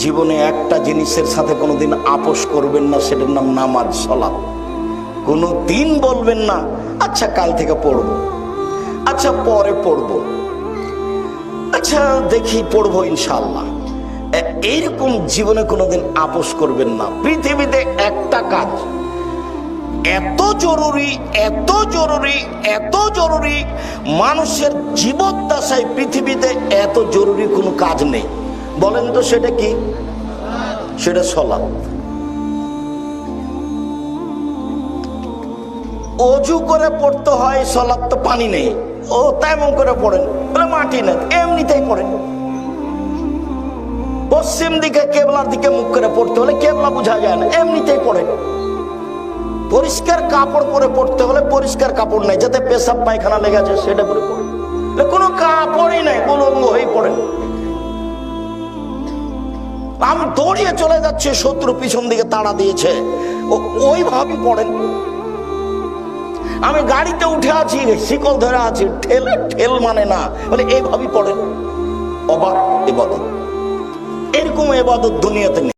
জীবনে একটা জিনিসের সাথে কোনোদিন আপোষ করবেন না, সেটার নাম নামাজ, সালাত। কোনো দিন বলবেন না আচ্ছা কাল থেকে পড়বো, আচ্ছা পরে পড়বো, আচ্ছা দেখি পড়বো ইনশাআল্লাহ। এইরকম জীবনে কোনোদিন আপোষ করবেন না। পৃথিবীতে একটা কাজ এত জরুরি, এত জরুরি, এত জরুরি, মানুষের জীবদ্দশায় পৃথিবীতে এত জরুরি কোনো কাজ নেই। বলেন তো সেটা কি? সেটা সালাত। অজু করে পড়তে হয় সালাত, তো পানি নেই, ও তেমন করে পড়েন, বলে মাটি নেই, এমনিতেই পড়েন। পশ্চিম দিকে কেবলার দিকে মুখ করে পড়তে হলে কেবলা বোঝা যায় না, এমনিতেই পড়েন। পরিষ্কার কাপড় পরে পড়তে হলে পরিষ্কার কাপড় নাই, যাতে পেশাব পায়খানা লেগেছে সেটা পরে পড়েন। কোনো কাপড়ই নাই, উলঙ্গ হয়ে পড়েন। আমি দৌড়িয়ে চলে যাচ্ছে, শত্রু পিছন দিকে তাড়া দিয়েছে, ওইভাবে পড়েন। আমি গাড়িতে উঠে আছি, শিকল ধরে আছি, ঠেলে ঠেল মানে না, বলে এইভাবেই পড়েন। অবাক ইবাদত, এরকম ইবাদত দুনিয়াতে নেই।